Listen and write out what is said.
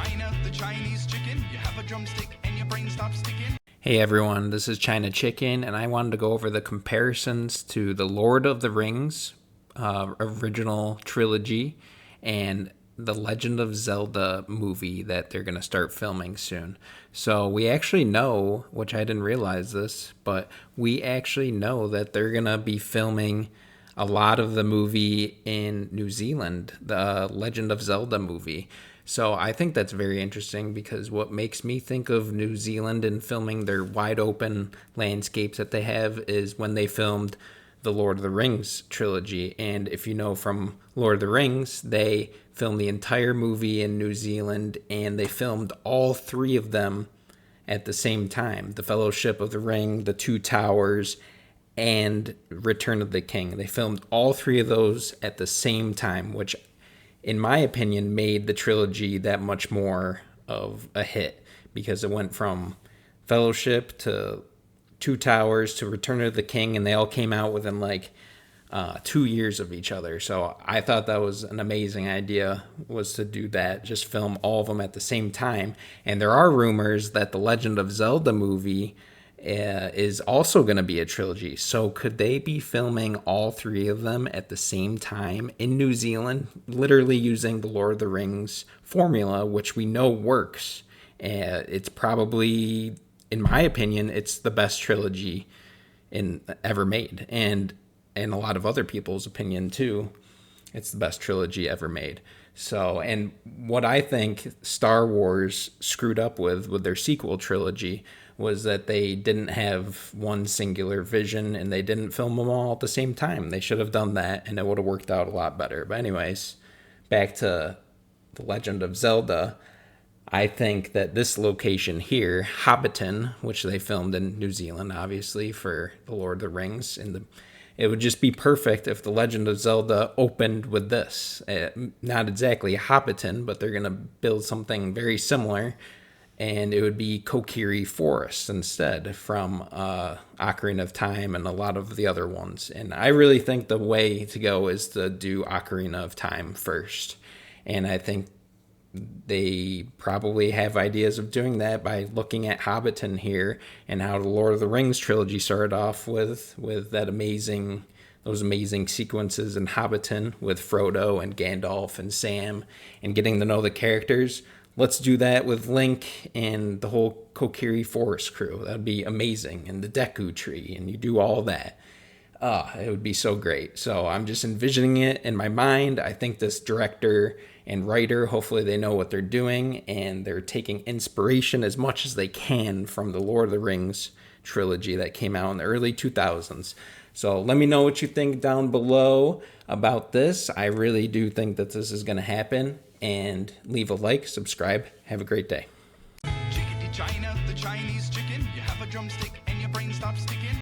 China, the Chinese chicken. You have a drumstick and your brain stops sticking. Hey everyone, this is China Chicken, and I wanted to go over the comparisons to the Lord of the Rings original trilogy and the Legend of Zelda movie that they're going to start filming soon. So we actually know, which I didn't realize this, but we actually know that they're going to be filming a lot of the movie in New Zealand, the Legend of Zelda movie. So I think that's very interesting because what makes me think of New Zealand and filming their wide open landscapes that they have is when they filmed the Lord of the Rings trilogy. And if you know from Lord of the Rings, they filmed the entire movie in New Zealand and they filmed all three of them at the same time. The Fellowship of the Ring, the Two Towers, and Return of the King. They filmed all three of those at the same time, which in my opinion made the trilogy that much more of a hit because it went from Fellowship to Two Towers to Return of the King, and they all came out within like 2 years of each other. So I thought that was an amazing idea, was to do that, just film all of them at the same time. And there are rumors that the Legend of Zelda movie is also going to be a trilogy. So could they be filming all three of them at the same time in New Zealand, literally using the Lord of the Rings formula, which we know works? It's probably, in my opinion, it's the best trilogy ever made, and in a lot of other people's opinion too, it's the best trilogy ever made. So, and what I think Star Wars screwed up with their sequel trilogy was that they didn't have one singular vision and they didn't film them all at the same time. They should have done that and it would have worked out a lot better. But anyways, back to The Legend of Zelda. I think that this location here, Hobbiton, which they filmed in New Zealand, obviously, for The Lord of the Rings, it would just be perfect if The Legend of Zelda opened with this. Not exactly Hobbiton, but they're going to build something very similar, and it would be Kokiri Forest instead from Ocarina of Time and a lot of the other ones. And I really think the way to go is to do Ocarina of Time first. And I think they probably have ideas of doing that by looking at Hobbiton here and how the Lord of the Rings trilogy started off with those amazing sequences in Hobbiton with Frodo and Gandalf and Sam and getting to know the characters. Let's do that with Link and the whole Kokiri Forest crew. That'd be amazing. And the Deku Tree, and you do all that. It would be so great. So I'm just envisioning it in my mind. I think this director and writer, hopefully they know what they're doing, and they're taking inspiration as much as they can from the Lord of the Rings trilogy that came out in the early 2000s. So let me know what you think down below about this. I really do think that this is going to happen. And leave a like, subscribe. Have a great day. Chickadee China, the Chinese chicken. You have a drumstick and your brain stops sticking.